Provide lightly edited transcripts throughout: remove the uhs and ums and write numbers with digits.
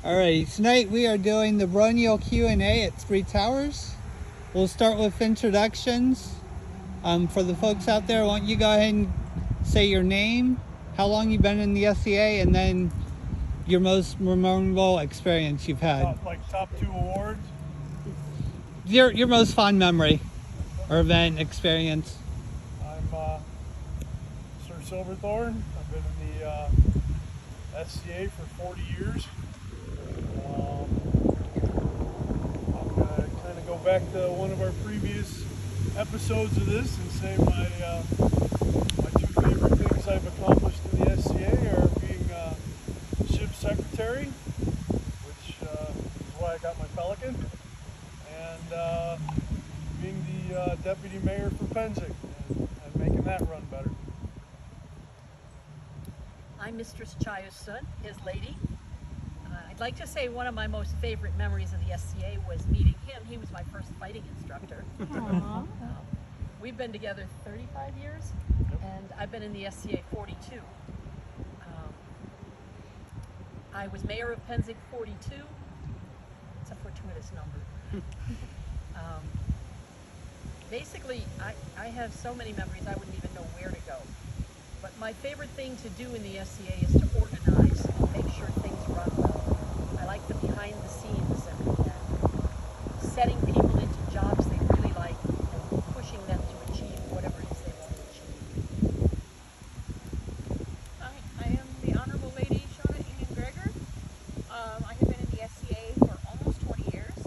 Alright, tonight we are doing the Baronial Q&A at Three Towers. We'll start with introductions. For the folks out there, why don't you go ahead and say your name, how long you've been in the SCA, and then your most memorable experience you've had. Top 2 awards? Your most fond memory or event experience. I'm Sir Silverthorn. I've been in the SCA for 40 years. I'm going to kind of go back to one of our previous episodes of this and say my 2 favorite things I've accomplished in the SCA are being ship secretary, which is why I got my Pelican, and being the deputy mayor for Penzig and making that run better. I'm Mistress Chayo's son, his lady. I'd like to say one of my most favorite memories of the SCA was meeting him. He was my first fighting instructor. We've been together 35 years, and I've been in the SCA 42. I was mayor of Penzig 42. It's a fortuitous number. Basically, I have so many memories I wouldn't even know where to go. But my favorite thing to do in the SCA is to organize and make sure things run well. I like the behind the scenes and setting people into jobs they really like and pushing them to achieve whatever it is they want to achieve. I am the Honorable Lady Shauna Ian Gregor. I have been in the SCA for almost 20 years.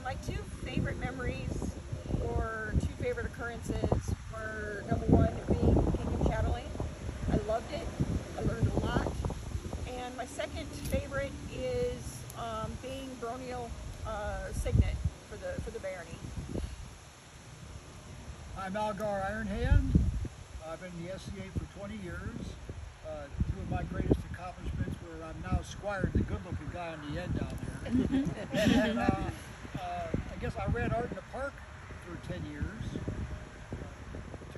My 2 favorite memories, or 2 favorite occurrences, were number 1 being King of Chatelaine. I loved it. I learned a lot. And my second favorite is being Baronial Signet for the barony. I'm Algar Ironhand. I've been in the SCA for 20 years. 2 of my greatest accomplishments were I'm now Squire, the good-looking guy on the end down there. And I guess I ran Art in the Park for 10 years. 2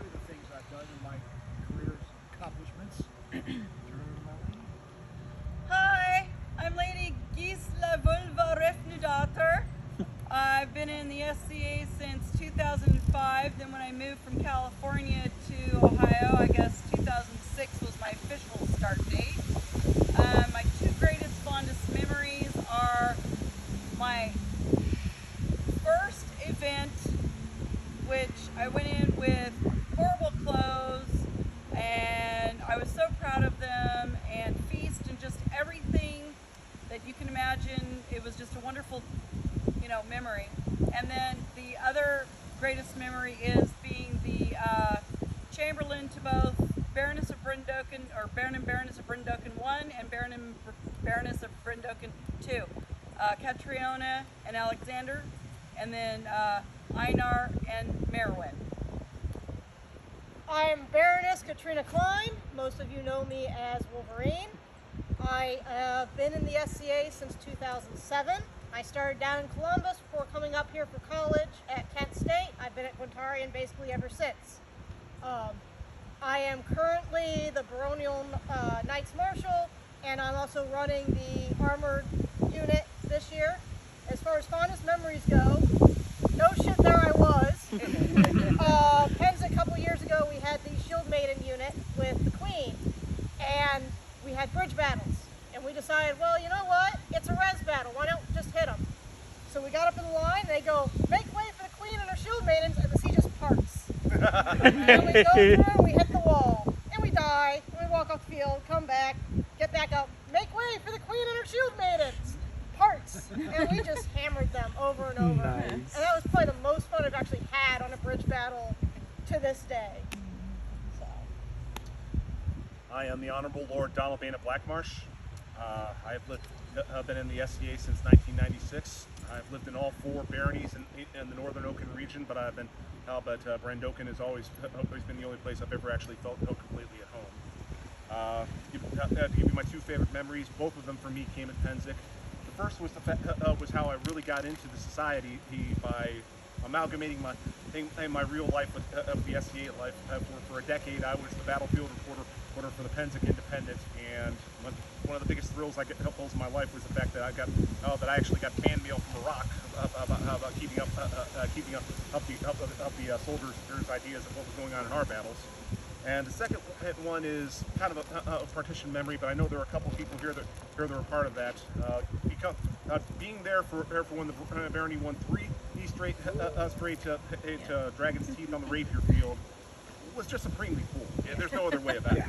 of the things I've done in my career accomplishments. Hi, I'm Lady Gisla Vulva Refnudater. I've been in the SCA since 2005. Then when I moved from California to Ohio, I guess 2006 was my official start date. My 2 greatest, fondest memories are my first event, which I went in with horrible clothes, and I was so proud of them, and feast and just everything that you can imagine. It was just a wonderful, memory. And then the other greatest memory is being the Chamberlain to both Baroness of Brendoken, or Baron and Baroness of Brendoken 1 and Baron and Baroness of Brendoken 2. Catriona and Alexander, and then Einar and Merwin. I'm Baroness Katrina Klein. Most of you know me as Wolverine. I have been in the SCA since 2007. I started down in Columbus before coming up here for college at Kent State. I've been at Quintarian basically ever since. I am currently the Baronial Knights Marshal, and I'm also running the armored unit this year. As far as fondest memories go, no shit, there I was. Pens a couple years ago, we had the Shield Maiden unit with the Queen, and we had bridge battles. And we decided, well, you know what? It's a res battle. Why don't we just hit them? So we got up in the line, and they go, make way for the Queen and her Shield Maidens, and the sea just parts. And we go through, we hit the wall, and we die, and we walk off the field, come back, get back up, make way for the Queen and her Shield Maidens. Parts. And we just hammered them over and over. Nice. And that was probably the most fun I've actually had on a bridge battle to this day. So. I am the Honorable Lord Donald Bain of Blackmarsh. I've been in the SCA since 1996. I've lived in all 4 baronies in the Northern Oaken region, but Brendoken has always been the only place I've ever actually felt completely at home. To give you my 2 favorite memories, both of them for me came at Penzig. The first was how I really got into the society by amalgamating my real life with the SCA life. For a decade, I was the battlefield reporter for the Penzig Independent, and one of the biggest thrills in my life was the fact that I actually got fan mail from Iraq about keeping up the soldiers' ideas of what was going on in our battles. And the second one is kind of a partition memory, but I know there are a couple of people here that are part of that. Being there for when the Barony won 3 straight to Dragon's Teeth on the Rapier Field was just supremely cool. Yeah, there's no other way about it.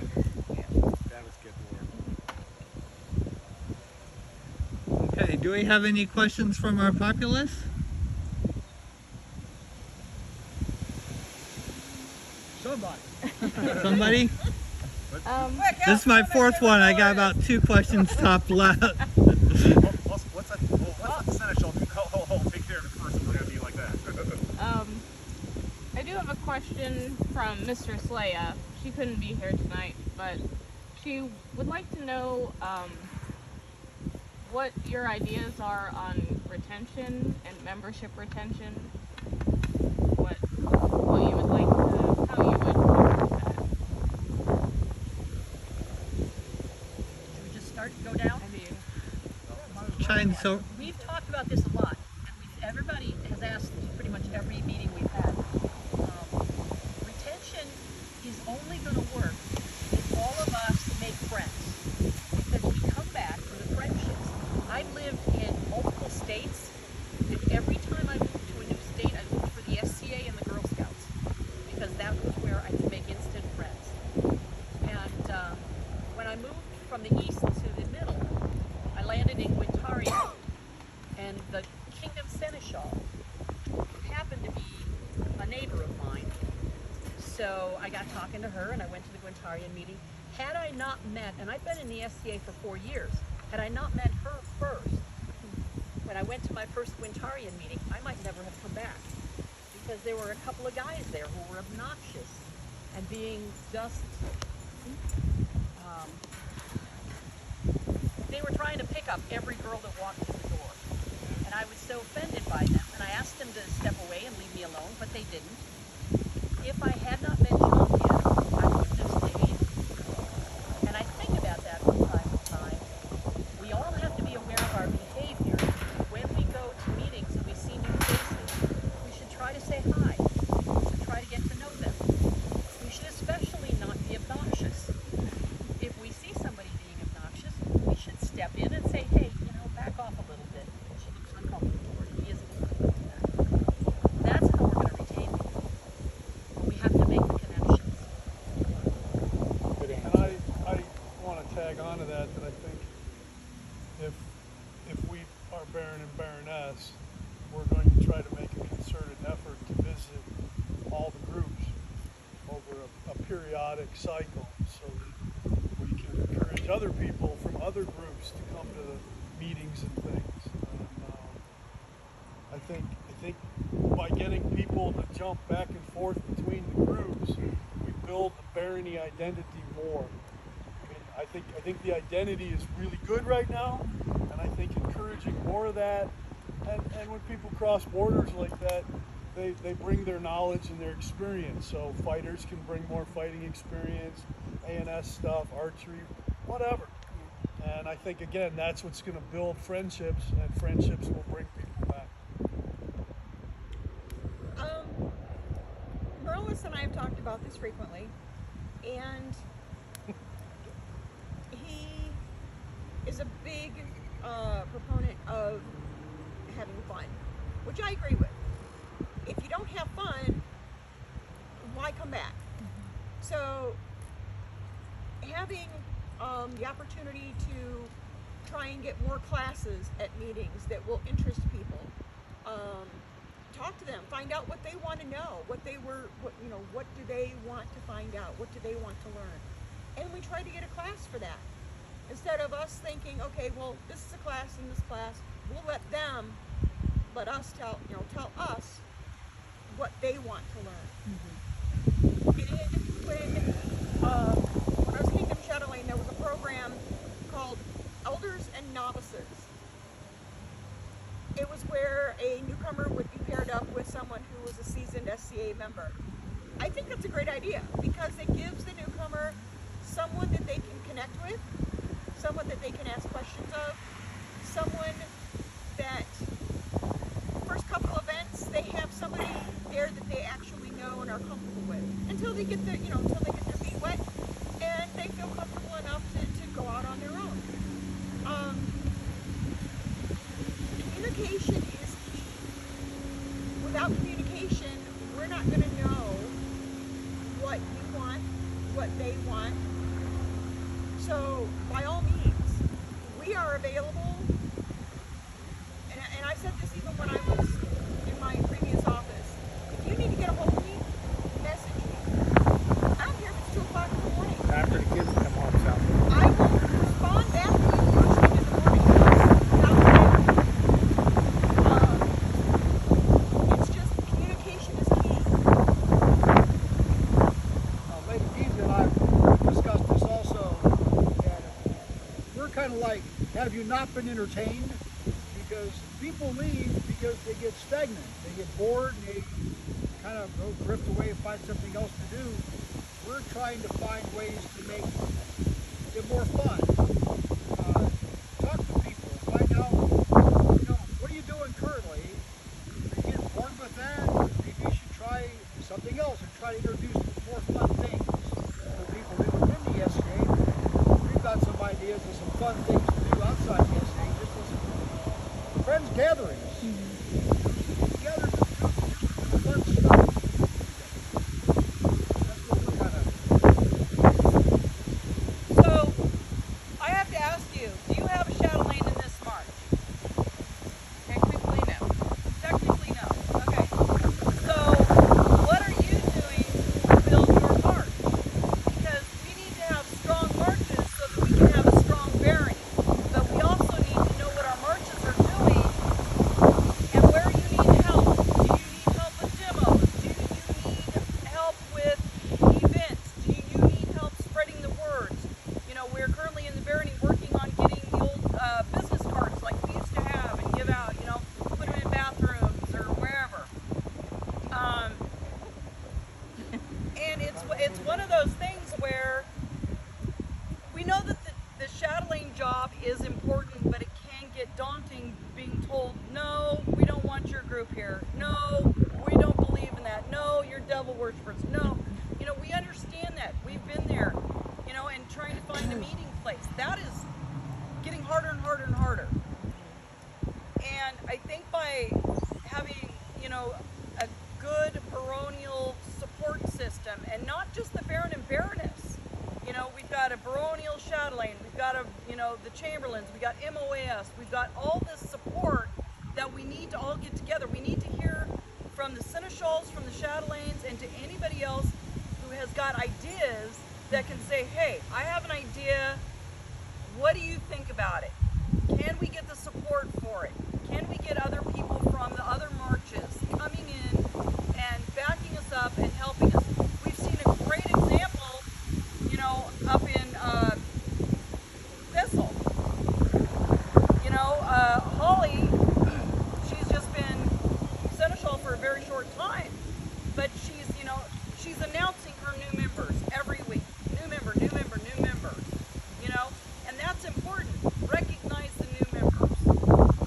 That was good work. Okay, do we have any questions from our populace? Somebody? This is my 4th one. I got about 2 questions top left. What's that seneschal do? I'll take care of it first if we're going to be like that. I do have a question from Mr. Slaya. She couldn't be here tonight, but she would like to know what your ideas are on retention and membership retention. What you would like to, how you would approach that. Should we just start to go down? So We've talked about this a lot, and everybody has asked pretty much every meeting we've had. Retention is only going to work if all of us make friends, because we come back for the friendships. I've lived in multiple states, and every time I moved to a new state, I moved for the SCA and the Girl Scouts, because that was where I could make instant friends. And when I moved from the east to the middle, I landed in Guintaria, and the Kingdom Seneschal happened to be a neighbor of mine. So I got talking to her, and I went to the Guintarian meeting. Had I not met, and I've been in the SCA for 4 years, had I not met her first, when I went to my first Guintarian meeting, I might never have come back, because there were a couple of guys there who were obnoxious and being just they were trying to pick up every girl that walked in the door. And I was so offended by them, and I asked them to step away and leave me alone, but they didn't. If I had not met Champion, I wouldn't have stayed. And I think about that from time to time. We all have to be aware of our behavior. When we go to meetings and we see new faces, we should try to say hi. We should try to get to know them. We should especially not be obnoxious. If we see somebody being obnoxious, we should step in and say, hey, back off a little bit. She looks uncomfortable, or he isn't uncomfortable. That's how we're going to retain people. We have to make the connections. And I want to tag on to that I think if we are Baron and Baroness, we're going to try to make a concerted effort to visit all the groups over a periodic cycle, so that we can encourage other people from other groups to come to the meetings and things. And I think by getting people to jump back and forth between the groups, we build the barony identity more. I mean, I think the identity is really good right now, and I think encouraging more of that. And when people cross borders like that, they bring their knowledge and their experience. So fighters can bring more fighting experience, ANS stuff, archery, whatever. And I think, again, that's what's going to build friendships, and friendships will bring people back. Merlis and I have talked about this frequently, and he is a big proponent of having fun, which I agree with. If you don't have fun, why come back? So having the opportunity to try and get more classes at meetings that will interest people, talk to them, find out what they want to know, what do they want to find out, what do they want to learn, and we try to get a class for that, instead of us thinking, okay, well, this is a class in this class, we'll let us tell us what they want to learn. When I was Kingdom Shadowing, there was a program called Elders and Novices. It was where a newcomer would be paired up with someone who was a seasoned SCA member. I think that's a great idea, because it gives the newcomer someone that they can connect with, someone that they can ask questions of, someone that first couple events they have somebody there that they actually know and are comfortable with until they get their feet wet and they feel comfortable enough to go out on their own. Communication is key. Without communication, we're not going to know what you want, what they want. So, by all means, we are available. And I said this even when I was in my previous office. If you need to get a hold of me, message me. I don't care if it's 2 o'clock in the morning. After the kids come home, South. I will respond back to you first thing in the morning. Without fail. It's just communication is key. Lady Giza and I discussed this also. And we're kind of like, have you not been entertained? Because people leave because they get stagnant. They get bored and they kind of go drift away and find something else to do. We're trying to find ways to make it more fun. Talk to people. Find out, what are you doing currently? If you get bored with that, maybe you should try something else and try to introduce more fun things for people within the SCA. We've got some ideas of some fun things to do outside the SCA, just as friends gatherings. Together to do fun stuff. That's what we're kind of. So, I have to ask you, do you have a shadow lane in this march? Technically, no. Technically, no. Okay. So, what are you doing to build your march? Because we need to have strong marches so that we can have a strong bearing. But we also need to know what our marches are doing and where you need help. Do you need help with demos? Do you need help with events? Do you need help spreading the words? We're currently in the Barony working on getting the old business cards like we used to have and give out, put them in bathrooms or wherever. And it's one of those things where we know that the shadowing job is important, but it can get daunting being told, no, we don't want your group here. No, we don't believe in that. No, you're devil worshippers. No. We understand that. We've been there, and trying to find a meeting place. That is getting harder and harder and harder. And I think by having, a good baronial support system, and not just the Baron and Baroness. We've got a baronial Chatelaine, we've got the Chamberlains, we've got MOS, we've got all this support that we need to all get together. We need to hear from the Seneschals, from the Chatelaines, and to anybody else who has got ideas that can say, hey, I have an idea, what do you think about it? Can we get the support for it? Can we get other people from the other marches coming in and backing us up and helping us? We've seen a great example, up in Thistle. Holly, she's just been Seneschal for a very short time, but she's announcing her new members every week. New member, new member, new member. And that's important. Recognize the new members.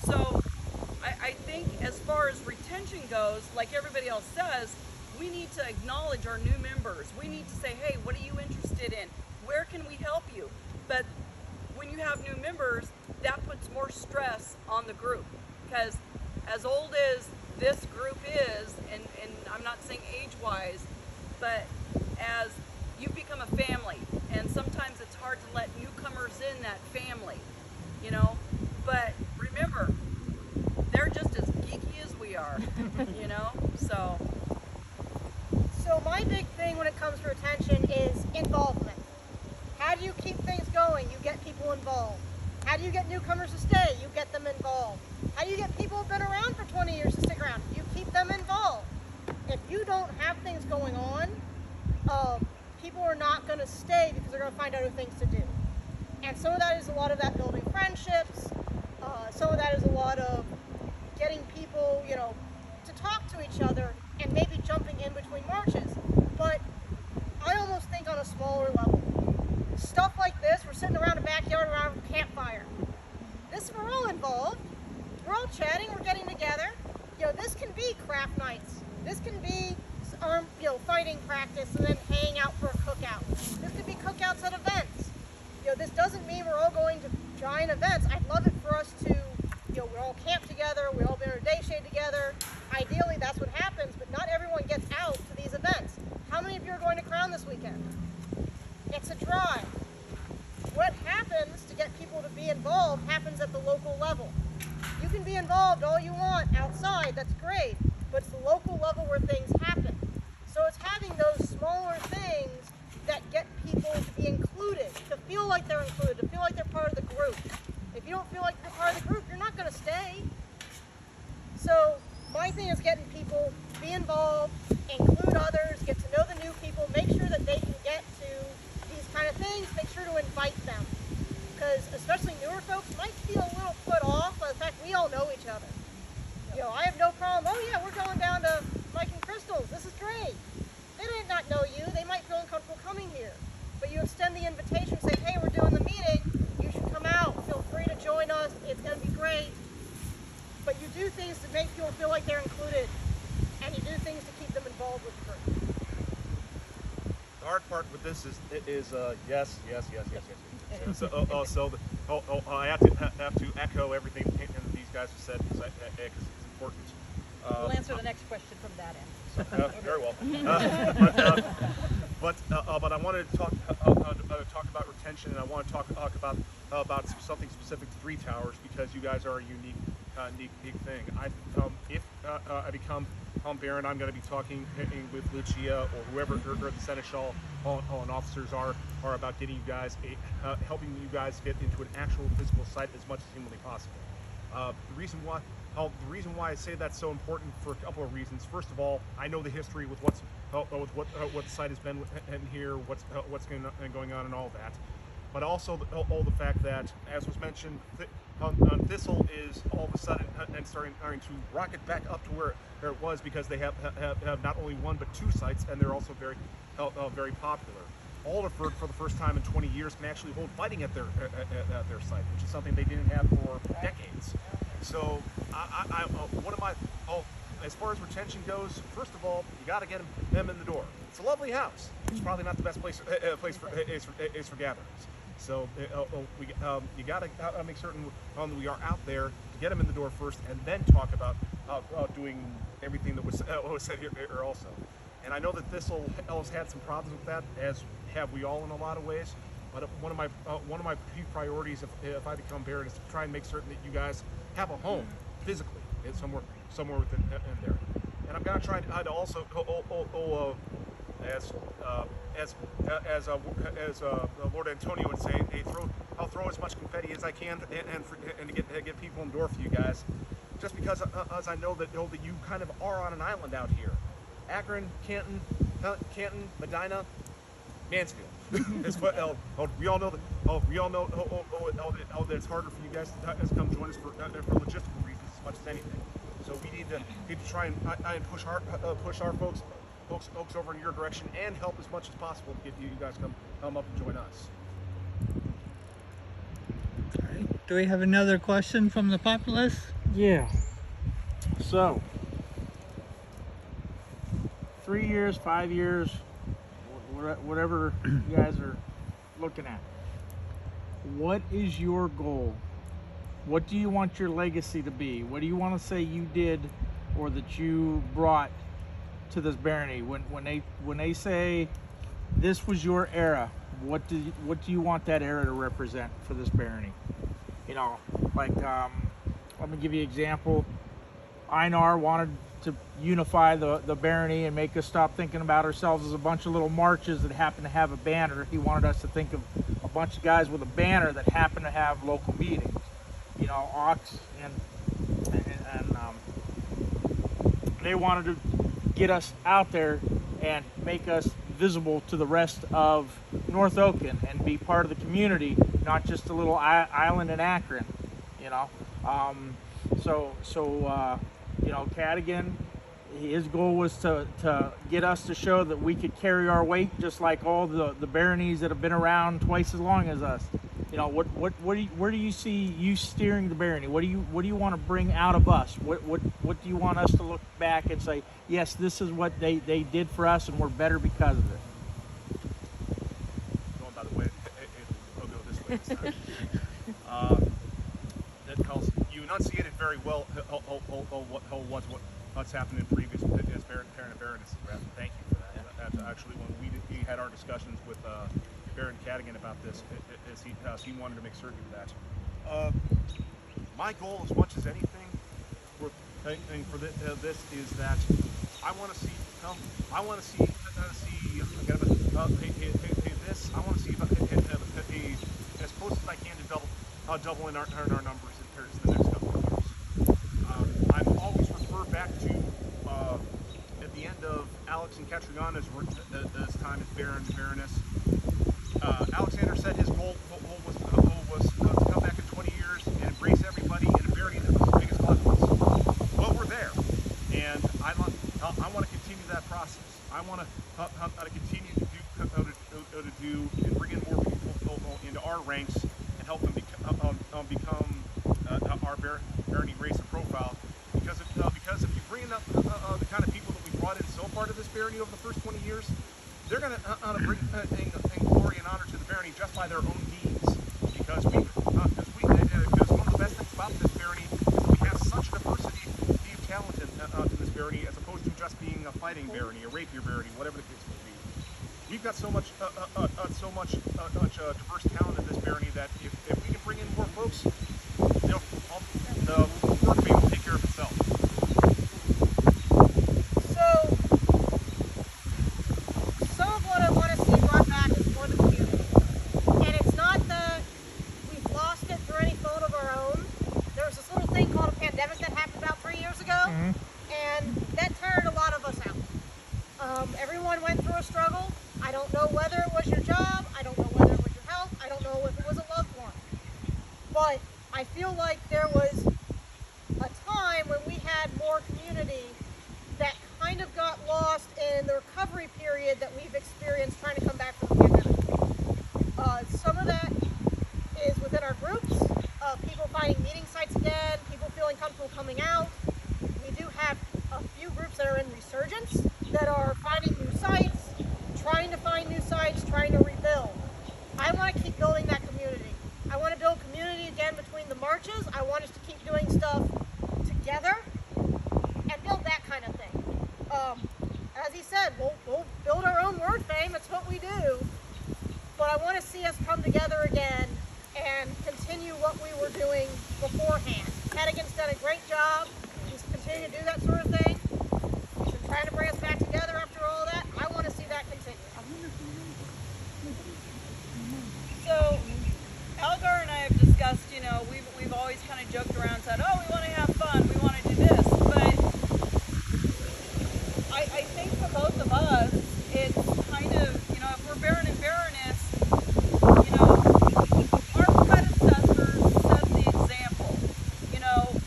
So I think as far as retention goes, like everybody else says, we need to acknowledge our new members. We need to say, hey, what are you interested in? Where can we help you? But when you have new members, that puts more stress on the group. Because as old as this group is, and I'm not saying age-wise, but as you become a family, and sometimes it's hard to let newcomers in that family, But remember, they're just as geeky as we are, So. So my big thing when it comes to retention is involvement. How do you keep things going? You get people involved. How do you get newcomers to stay? You get them involved. How do you get people who've been around for 20 years to stick around? You keep them involved. If you don't have things going on, people are not going to stay because they're going to find other things to do. And some of that is a lot of that building friendships. Some of that is a lot of getting people, to talk to each other and maybe jumping in between marches. But I almost think on a smaller level. Stuff like this, we're sitting around a backyard around a This can be fighting practice and then hang out for a cookout. This could be cookouts at events. This doesn't mean we're all going to giant events. I'd love it for us to, we all camp together, we all been in a day shade together. Ideally, that's what happens, but not everyone gets out to these events. How many of you are going to Crown this weekend? It's a drive. What happens to get people to be involved happens at the local level. You can be involved all you want outside, that's great, but it's the local level where things happen. So it's having those smaller things that get people to be included, to feel like they're included, to feel like they're part of the group. If you don't feel like you're part of the group, you're not going to stay. So my thing is getting people to be involved, include others, get to know the new people, make sure that they can get to these kind of things, make sure to invite them. Because especially newer folks might feel a little put off by the fact we all know each other. I have no problem, oh yeah, we're going down to Mike and Crystal's, this is great. They might not know you, they might feel uncomfortable coming here. But you extend the invitation, say, hey, we're doing the meeting, you should come out, feel free to join us, it's going to be great. But you do things to make people feel like they're included, and you do things to keep them involved with the group. The hard part with this is yes. So I have to echo everything these guys have said because it's important. We'll answer the next question from that end. Very well. But I wanted to talk about retention, and I want to talk about something specific to Three Towers because you guys are a unique thing. If I become Baron, I'm going to be talking with Lucia or whoever the Seneschal and officers are about getting you guys helping you guys get into an actual physical site as much as humanly possible. The reason why I say that's so important for a couple of reasons. First of all, I know the history with what the site has been in here, what's going on, and all that. But also all the fact that, as was mentioned, Thistle is all of a sudden and starting to rocket back up to where it was because they have not only one but two sites, and they're also very popular. Alderford, for the first time in 20 years, can actually hold fighting at their site, which is something they didn't have for decades. So, as far as retention goes, first of all, you got to get them in the door. It's a lovely house. It's probably not the best place for gatherings. So you got to make certain we are out there to get them in the door first, and then talk about doing everything that was said here also. And I know that Thistle has had some problems with that, as have we all in a lot of ways. But one of my key priorities, if I become Baron, is to try and make certain that you guys have a home physically, somewhere within there. And I'm gonna try to also as Lord Antonio would say, I'll throw as much confetti as I can and to get people in the door for you guys. Just because as I know that you kind of are on an island out here. Akron, Canton, Medina, Mansfield. We all know that. That it's harder for you guys to come join us for logistical reasons as much as anything. So we need to try and push our folks over in your direction and help as much as possible to get you guys come up and join us. Do we have another question from the populace? Yeah. So, 3 years, 5 years, whatever you guys are looking at. What is your goal? What do you want your legacy to be? What do you want to say you did or that you brought to this barony? When they say this was your era, what do you want that era to represent for this barony? Let me give you an example. Einar wanted to unify the barony and make us stop thinking about ourselves as a bunch of little marches that happen to have a banner. He wanted us to think of a bunch of guys with a banner that happen to have local meetings. Ox and they wanted to get us out there and make us visible to the rest of North Oaken and be part of the community, not just a little island in Akron. Cadigan, his goal was to get us to show that we could carry our weight just like all the baronies that have been around twice as long as us. You know, where do you see you steering the barony? What do you want to bring out of us? What do you want us to look back and say, yes, this is what they did for us, and we're better because of it? Going by the way, it'll go this way this time. That tells you enunciated very well what's happened in previous as Baron and Baroness. Thank you for that. That's actually when we had our discussions with Baron Cadigan about this, he wanted to make certain of that. My goal, as much as anything, for this is that I want to see. I want to see. This. I want to see as close as I can to doubling our numbers in the next couple of years. I'm always referred back to at the end of Alex and Catriana's time as Baron and Baroness. Alexander said his goal was to come back in 20 years and embrace everybody in a barony that was as big as Galion. Well, we're there, and I want to continue that process. I want to continue to do and bring in more people into our ranks and help them become our barony race and profile. Because if you bring up the kind of people that we brought in so far to this barony over the first 20 years, they're going to bring glory and honor to the barony just by their own deeds. Because one of the best things about this barony is that we have such a diversity of talent in this barony, as opposed to just being a fighting barony, a rapier barony, whatever the case may be. We've got so much diverse talent in this barony that if we can bring in more folks, the work will take care of itself. So, some of what I want to see brought back is for the community. And it's not that we've lost it through any fault of our own. There was this little thing called a pandemic that happened about 3 years ago, and that tired a lot of us out. Everyone went through a struggle. I don't know whether it was your job, I don't know whether it was your health, I don't know if it was a loved one. But I feel like there was a time when we had more community that kind of got lost in the recovery period that we've experienced trying to come back from the pandemic. Some of that is within our groups, people finding meeting sites again, people feeling comfortable coming out. We do have a few groups that are in resurgence that are finding new sites, trying to find new sites, trying to rebuild. I want to keep building that community. I want to build community again between the marches. I want us to keep doing stuff together and build that kind of thing. As he said, we'll build our own word fame. It's what we do. But I want to see us come together again and continue what we were doing beforehand. Cadigan's done a great job. He's continuing to do that sort of thing. He's been trying to bring us back together after all that. I want to see that continue. So, Algar and I have discussed, we've always kind of joked around and said, oh, we want to have fun, we want to do this. But I think for both of us, it's kind of, if we're Baron and Baroness, our predecessors set the example.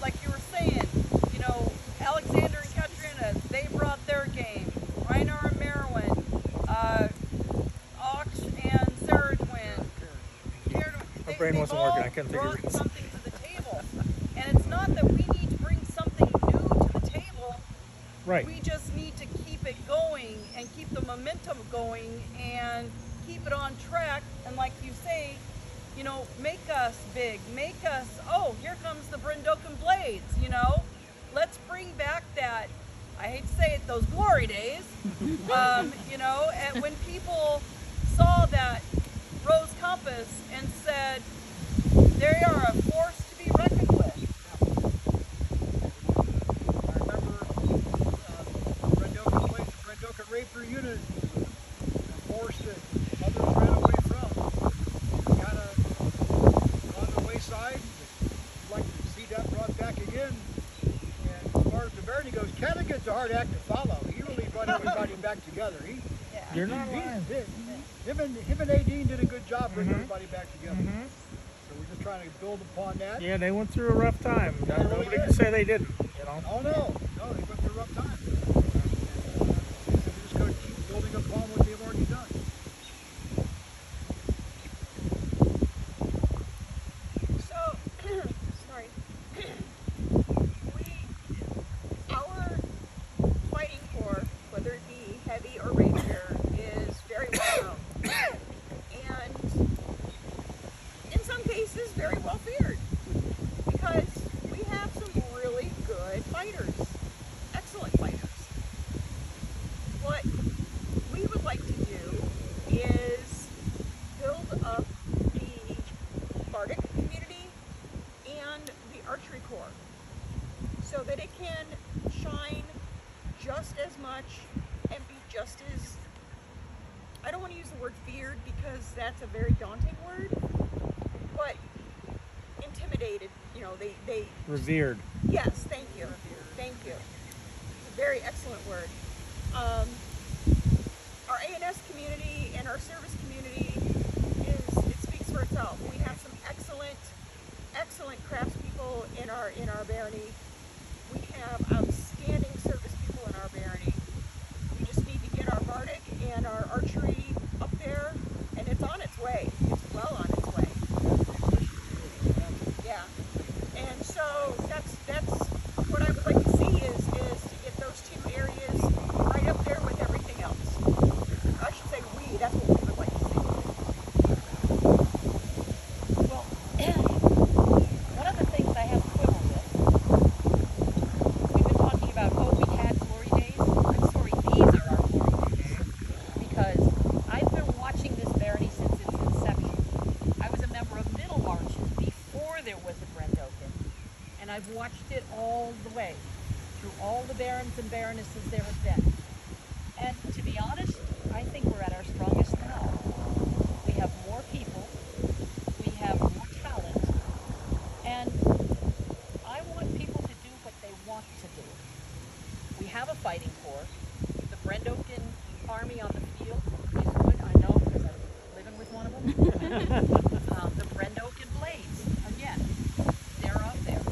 Like you were saying, Alexander and Katrina, they brought their game. Reinar and Merwin, Ox and Sarah Twin. My brain wasn't working. I couldn't think of brought it. something to the table. And it's not that we need to bring something new to the table. Right. We just need to keep it going and keep the momentum going and keep it on track. And like you say, make us big. Make us, here comes the Brendoken Blades, Let's bring back that, I hate to say it, those glory days. And when people saw that Rose Compass and said, they are a force to be reckoned with. I remember Brendoken Blades, the Brendoken Rapier unit, a force that others ran away from. Kind of on the wayside. I'd like to see that brought back again. And as far as the barony goes, Cadigan's a hard act to follow. He really brought everybody back together. You're not lying. Him and Nadine did a good job bringing everybody back together. So we're just trying to build upon that. Yeah, they went through a rough time. Nobody can say they didn't. Oh no, they went through a rough time. And we're just going to keep building upon what they've already done. Corps so that it can shine just as much and be just as, I don't want to use the word feared because that's a very daunting word, but intimidated, you know, they Revered. yes, thank you. Thank you. It's a very excellent word. Our A&S community and our service community it speaks for itself. We have some excellent craftspeople in our barony. We have outstanding service people in our barony. We just need to get our bardic and our archery up there, and it's on its way. It's well on its way. Yeah. And so that's what I would like to see is to get those two areas right up there with everything else. I should say we, that's what we would like to see. Well, one of the things I have a quibble with, we've been talking about, oh, we had glory days. I'm sorry, these are our glory days. Because I've been watching this barony since its inception. I was a member of Middle Marche before there was a Brendoken. And I've watched it all the way, through all the barons and baronesses there have been. And to be honest, I think we're at our strongest now. We have more people, we have more talent, and I want people to do what they want to do. We have a fighting corps. The Brendoken army on the field is good, I know, because I'm living with one of them. The Brendoken Blades, again, they're out there.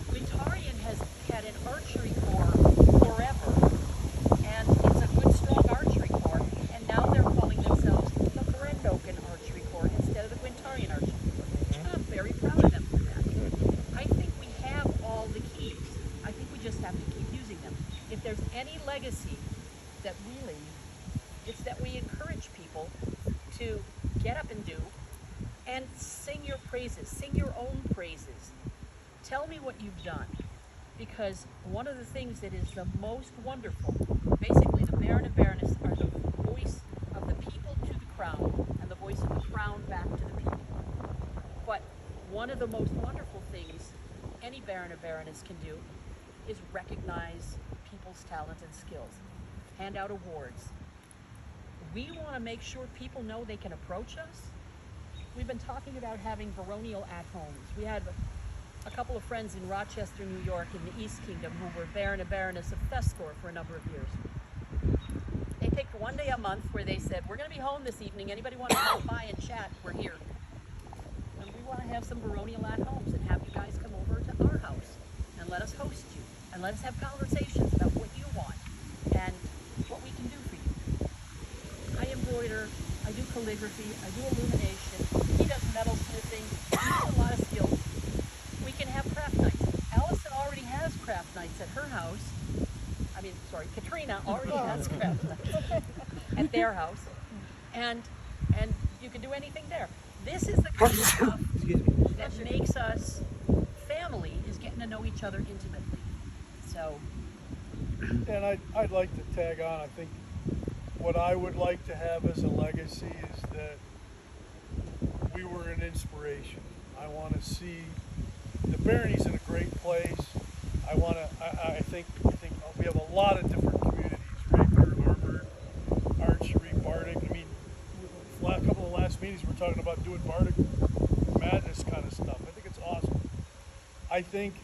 Quintarian has had an archery corps forever, and it's a good, strong archery corps, and now they're calling themselves the Brendoken Archery Corps instead of the Quintarian Archery Corps. And I'm very proud of them for that. I think we have all the keys. I think we just have to keep using them. If there's any legacy that we leave, it's that we encourage people to get up and do, and sing your praises, sing your own praises. Tell me what you've done, because one of the things that is the most wonderful, basically the Baron and Baroness are the voice of the people to the crown, and the voice of the crown back to the people. But one of the most wonderful things any Baron or Baroness can do is recognize people's talent and skills, hand out awards. We want to make sure people know they can approach us. We've been talking about having baronial at-homes. We had a couple of friends in Rochester, New York, in the East Kingdom, who were Baron and Baroness of Thistle for a number of years. They picked one day a month where they said, we're going to be home this evening. Anybody want to come by and chat? We're here. And we want to have some baronial at-homes and have you guys come over to our house and let us host you and let us have conversations about what you want and what we can do for you. I embroider, I do calligraphy, I do illumination. He does metalsmithing. He has a lot of skills. We can have craft nights. Allison already has craft nights at her house. Katrina already has craft nights at their house. And you can do anything there. This is the kind of stuff that makes us family, is getting to know each other intimately. So. And I'd like to tag on. I think what I would like to have as a legacy is that we were an inspiration. I want to see the barony's in a great place. I think we have a lot of different communities: rapier, armor, archery, bardic. I mean, a couple of the last meetings we're talking about doing bardic madness kind of stuff. I think it's awesome. I think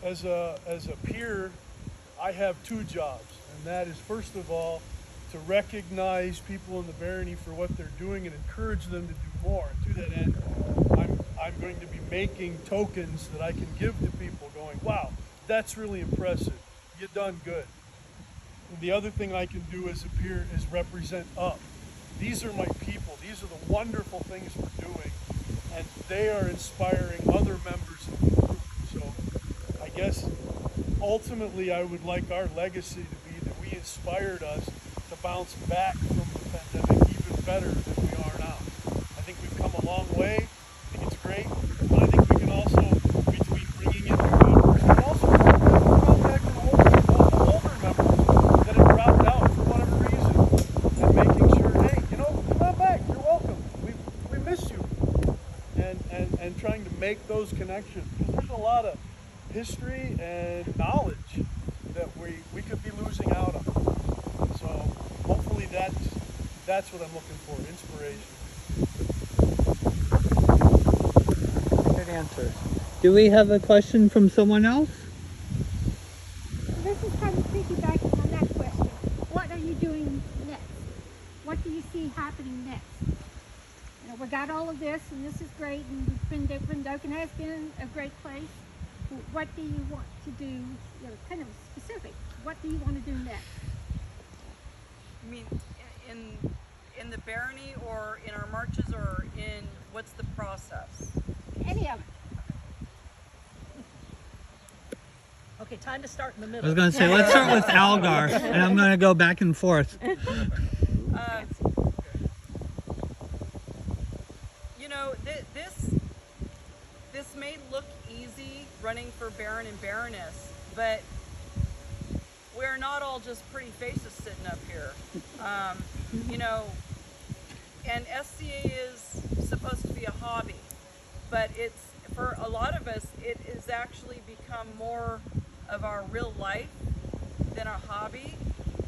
as a peer, I have two jobs, and that is, first of all, to recognize people in the barony for what they're doing and encourage them to do more. And to that end, I'm going to be making tokens that I can give to people going, wow, that's really impressive. You done good. And the other thing I can do as a peer is represent up. These are my people. These are the wonderful things we're doing. And they are inspiring other members of the group. So I guess ultimately I would like our legacy to be that we inspired us to bounce back from the pandemic even better than we are now. I think we've come a long way. I think it's great. But I think we can also, between bringing in new members and also contacting older members that have dropped out for whatever reason, and making sure, hey, come on back, you're welcome. We miss you. And trying to make those connections, because there's a lot of history and knowledge that we could be losing out on. So hopefully that's what I'm looking for, inspiration. Good answer. Do we have a question from someone else? This is kind of piggybacking on that question. What are you doing next? What do you see happening next? You know, we got all of this, and this is great, and Brendoken has been a great place. What do you want to do? You know, kind of specific. What do you want to do next? You mean in the barony, or in our marches, or in what's the process? Any of it. Okay, time to start in the I middle. was going to say, let's start with Algar, and I'm going to go back and forth. You know, this may look easy, running for Baron and Baroness, but we're not all just pretty faces sitting up here. You know, and SCA is supposed to be a hobby, but it's, for a lot of us, it has actually become more of our real life than a hobby.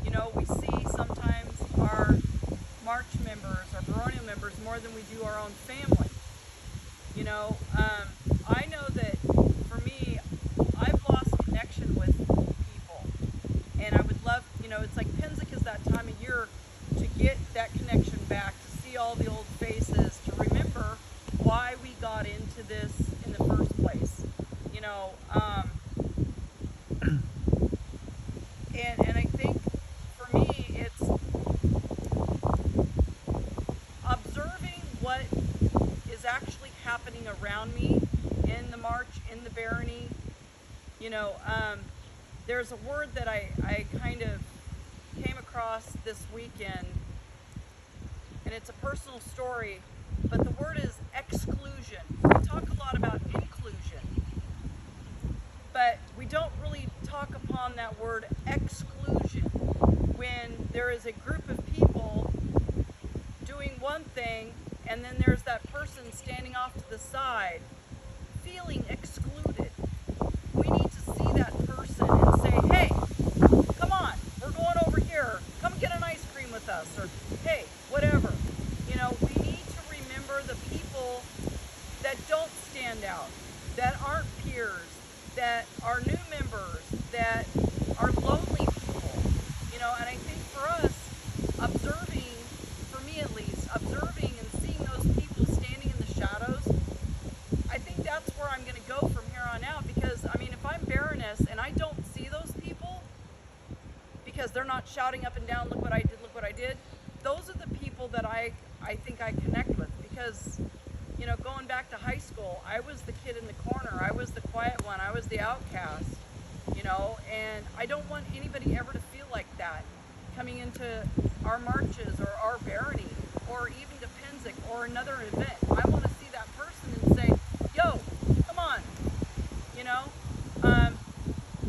You know, we see sometimes our Marche members, our Baronial members, more than we do our own family. You know, I know that for me, I've lost connection with people, and I would love, you know, it's like Penzic is that time of year to get that connection back, to see all the old faces, to remember why we got into this in the first place. You know, and I think for me, it's observing what is actually happening around me in the March, in the barony. You know, there's a word that I kind of came across this weekend, and it's a personal story, but the word is exclusion. We talk a lot about inclusion, but we don't really talk upon that word exclusion when there is a group of people doing one thing, and then there's that person standing off to the side feeling excluded. We need to see that person and say, hey, come on, we're going over here, come get an ice cream with us, or hey, whatever. You know, we need to remember the people that don't stand out, that aren't peers, that are new members, that are lonely people. You know, and I think for us, observing, for me at least, observing and seeing those people standing in the shadows, I think that's where I'm going to go from here on out. Because, I mean, if I'm Baroness and I don't see those people because they're not shouting up and down, look what I did, look what I did, those are the people that I think I connect with. Because, you know, going back to high school, I was the kid in the corner. I was the quiet one. I was the outcast, you know, and I don't want anybody ever to feel like that coming into our marches or our barony or even to Penzic or another event. I want to see that person and say, yo, come on, you know.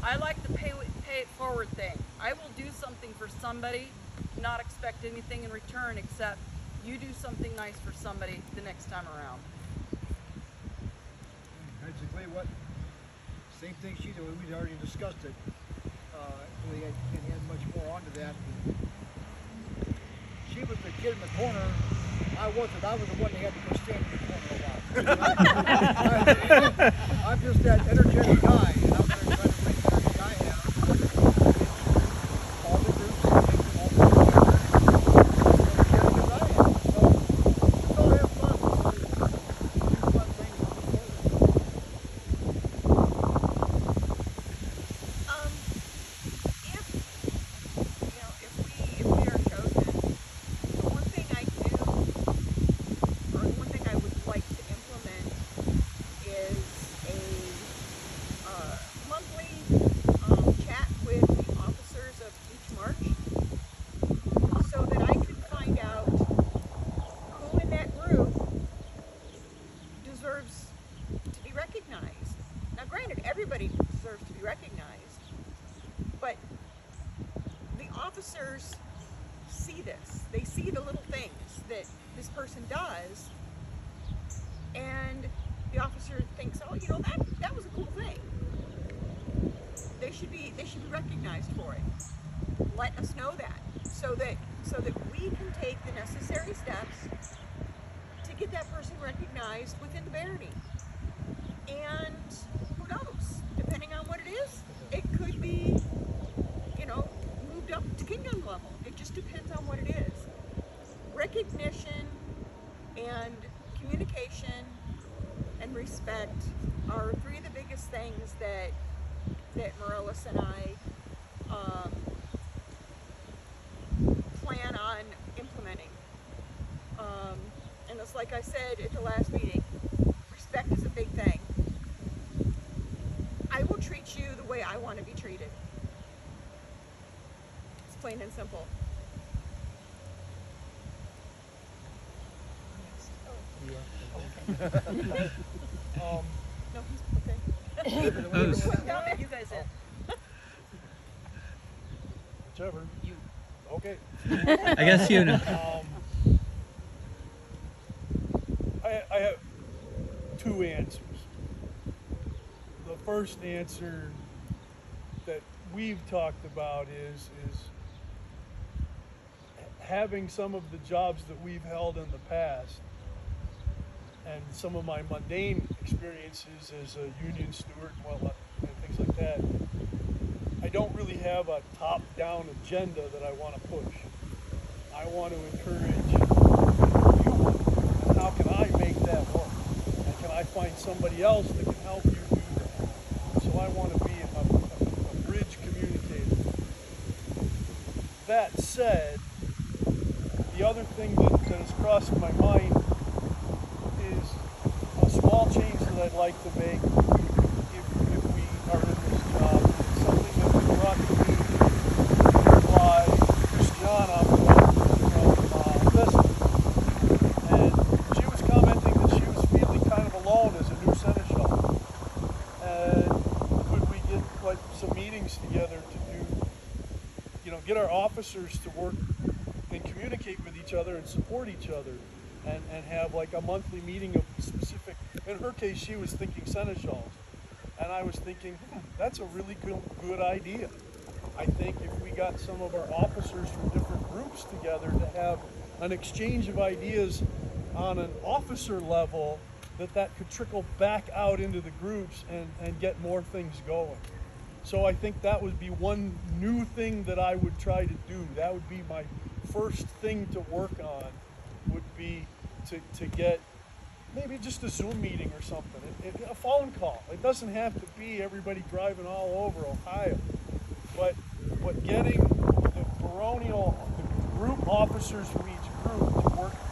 I like the pay it forward thing. I will do something for somebody, not expect anything in return except you do something nice for somebody the next time around. Basically, same thing she did, we'd already discussed it. Really, I can't add much more onto that. She was the kid in the corner. I wasn't. I was the one that had to go stand in the corner a lot. I'm just that energetic guy, and I'm going to try to bring the energy I have into all the groups, into all the together, energetic as I am. So, let's all have fun. Do fun things moving forward. If we are chosen, the one thing I do, or the one thing I would like to implement, is a monthly chat with the officers of each march, so that I can find out who in that group deserves to be recognized. Now, granted, everybody deserves to be recognized, but the officers see this. They see the little things that this person does, and the officer thinks, oh, you know, that was a cool thing. They should be recognized for it. Let us know that so that we can take the necessary steps to get that person recognized within the barony. And who knows? Depending on what it is, it could be, you know, moved up to kingdom level. It just depends on what it is. Recognition and communication and respect are three of the biggest things that Morellis and I plan on implementing. And it's like I said at the last meeting, respect is a big thing. I will treat you the way I want to be treated. It's plain and simple. No, he's okay. You guys in. Whichever. You. Okay. I guess you know. I have two answers. The first answer that we've talked about is having some of the jobs that we've held in the past and some of my mundane experiences as a union steward and whatnot and things like that. I don't really have a top-down agenda that I want to push. I want to encourage you, and how can I make that work? And can I find somebody else that can help you do that? So I want to be a bridge communicator. That said, the other thing that has crossed my mind is a small change that I'd like to make if we are in this job. It's something that was brought to me by Christiana from Thistle. And she was commenting that she was feeling kind of alone as a new seneschal. And could we get like some meetings together to do, you know, get our officers to work and communicate with each other and support each other, and have like a monthly meeting of specific, in her case she was thinking seneschals, and I was thinking, that's a really good idea. I think if we got some of our officers from different groups together to have an exchange of ideas on an officer level, that could trickle back out into the groups and get more things going. So I think that would be one new thing that I would try to do. That would be my first thing to work on, would be to get maybe just a Zoom meeting or something, a phone call. It doesn't have to be everybody driving all over Ohio, but getting the baronial, the group officers from each group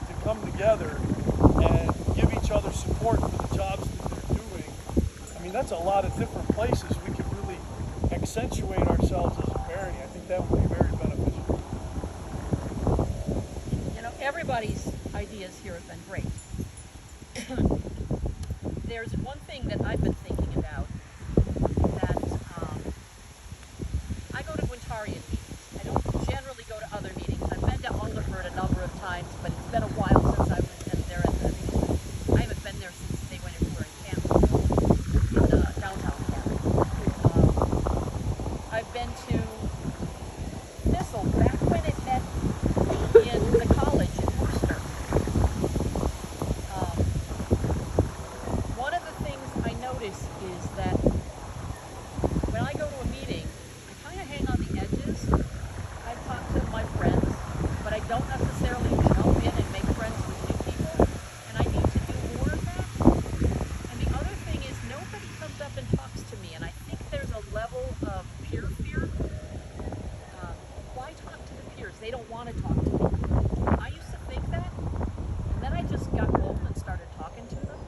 to come together and give each other support for the jobs that they're doing. I mean, that's a lot of different places we could really accentuate ourselves as a barony. I think that would be very beneficial. You know, everybody's ideas here have been great. There's one thing that I've been thinking about, that I go to Wintarian meetings. I don't generally go to other meetings. I've been to Alderford a number of times, but it's been a while since I was in there. I haven't been there since they went everywhere in Canton, in downtown Canton. I've been to Thistle back when it met in the college in Worcester. One of the things I notice is that when I go to a meeting, I kind of hang on the edges. I talk to my friends, but I don't necessarily jump in and make friends with new people, and I need to do more of that. And the other thing is, nobody comes up and talks to me, and I think there's a level of peer fear. Why talk to the peers? They don't want to talk to me. I used to think that, and then I just got bold and started talking to them,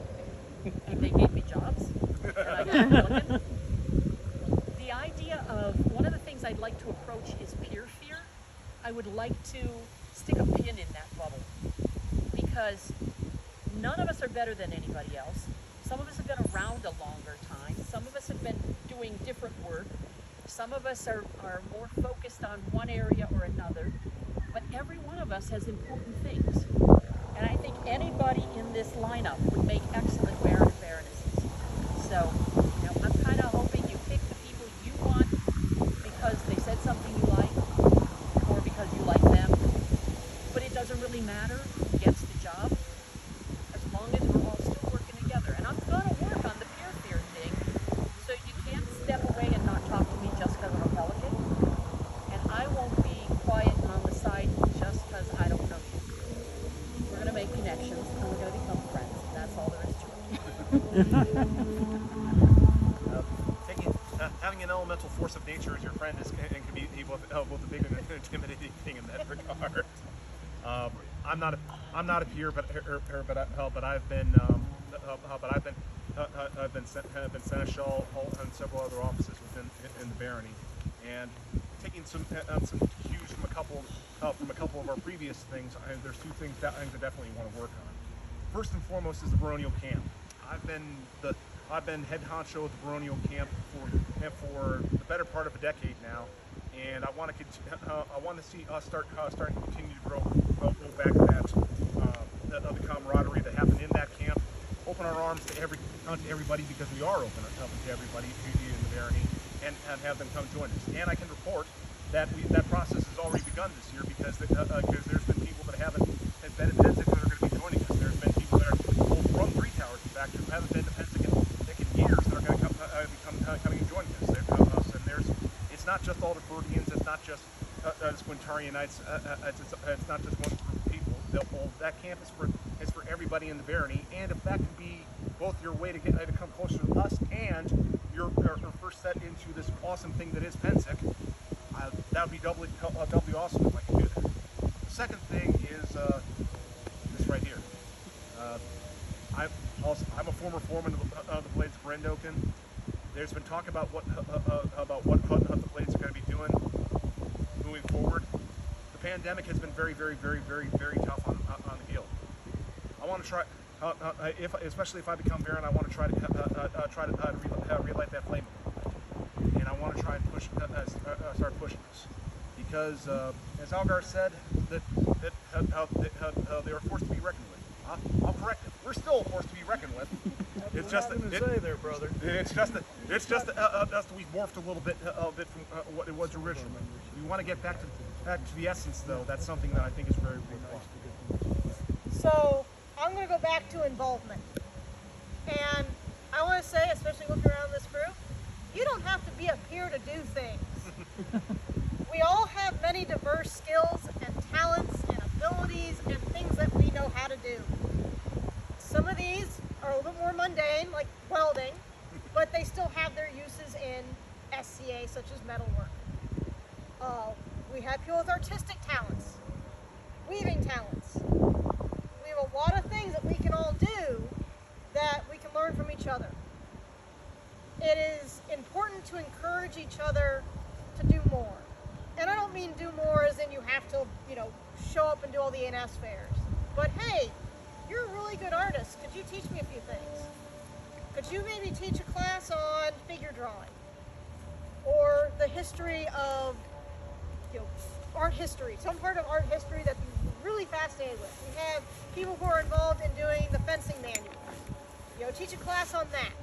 and they gave me jobs, and I got looking. The idea of, one of the things I'd like to approach is peer fear. I would like to stick a pin in that bubble, because none of us are better than anybody else. Some of us have been around a longer time. Some of us have been doing different work. Some of us are more focused on one area or another, but every one of us has important things. And I think anybody in this lineup would make excellent Baron and Baroness. an elemental force of nature as your friend and can be both a big and intimidating thing in that regard. I'm not a peer, but I've been seneschal and several other offices within the barony, and taking some cues from a couple of our previous things. There's two things that I definitely want to work on. First and foremost is the Baronial camp. I've been head honcho at the Baronial camp for the better part of a decade now, and I want to see us starting to continue to grow back that the camaraderie that happened in that camp. Open our arms to everybody, because we are open to everybody in the barony, and have them come join us. And I can report that that process has already begun this year, because there's been people that haven't been in Pensick that are going to be joining us. There's been people that are from Three Towers, in fact, who haven't been to Pensick in years that are going to come coming and joining us. And it's not just all the Burdians, it's not just Squintarianites, it's not just one group of people. That camp is for everybody in the barony, and if that can be both your way to come closer to us and your first set into this awesome thing that is Pensick, that would be doubly awesome if I could do that. The second thing is this right here. I'm a former foreman of the Blades of Brendoken. There's been talk about what the Blades are going to be doing moving forward. The pandemic has been very, very, very, very, very tough on the guild. I want to try, especially if I become Baron, I want to try to relight that flame a little bit, and I want to try and start pushing this, because as Algar said, that they are a force to be reckoned with. I'll correct it. We're still a force to be reckoned with. It's just that we've morphed a little bit from what it was originally. We want to get back to the essence, though. That's something that I think is very worthwhile. So I'm going to go back to involvement. And I want to say, especially looking around this group, you don't have to be a peer to do things. We all have many diverse skills and talents and abilities and things that we know how to do. Some of these are a little bit more mundane, like welding, but they still have their uses in SCA, such as metalwork. We have people with artistic talents, weaving talents. We have a lot of things that we can all do that we can learn from each other. It is important to encourage each other to do more. And I don't mean do more as in you have to, show up and do all the ANS fairs. But hey, you're a really good artist. Could you teach me a few things? Could you maybe teach a class on figure drawing? Or the history of, art history, some part of art history that you're really fascinated with. We have people who are involved in doing the fencing manual. Teach a class on that.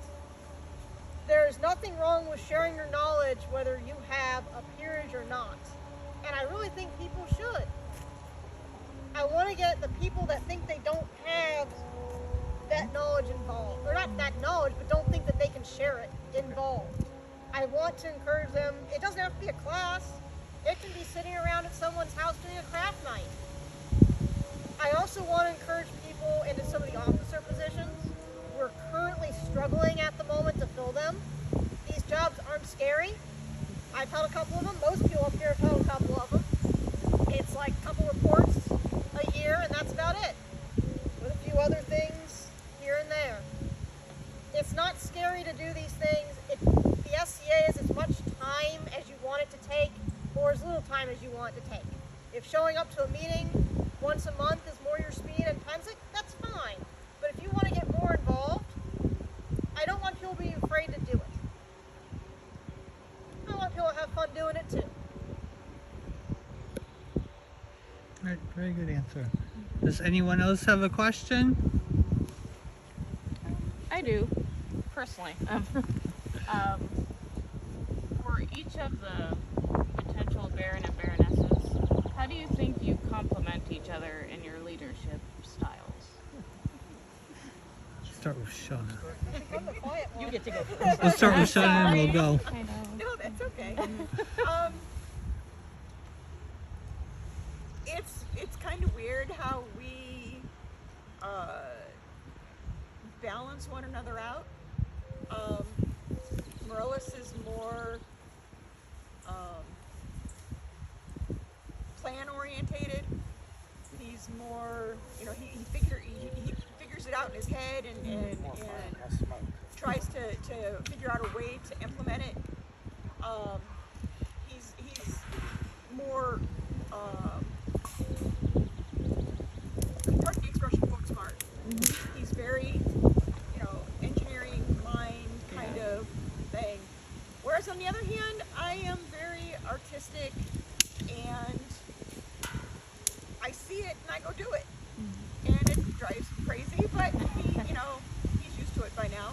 There's nothing wrong with sharing your knowledge, whether you have a peerage or not. And I really think people should. I want to get the people that think they don't have that knowledge involved. Or not that knowledge, but don't think that they can share it involved. I want to encourage them. It doesn't have to be a class. It can be sitting around at someone's house doing a craft night. I also want to encourage people into some of the officer positions. We're currently struggling at the moment to fill them. These jobs aren't scary. I've held a couple of them. Most people up here have held a couple of them. It's like a couple reports a year, and that's about it. With a few other things here and there. It's not scary to do these things. The SCA is as much time as you want it to take, or as little time as you want it to take. If showing up to a meeting once a month is more your speed in Pensick, that's fine. But if you want to get more involved, I don't want people to be afraid to do it. I want people to have fun doing it too. Right, very good answer. Does anyone else have a question? I do, personally. For each of the potential Baron and Baronesses, how do you think you complement each other in your leadership styles? Start with Shauna. You get to go first. We'll start with Shauna and we'll go. I know. No, that's okay. It's kind of weird how we balance one another out. Morellis is more to figure out a way to implement it. He's more, pardon the expression, book smart. He's very, engineering mind kind of thing. Whereas on the other hand, I am very artistic, and I see it and I go do it. And it drives him crazy, but he's used to it by now.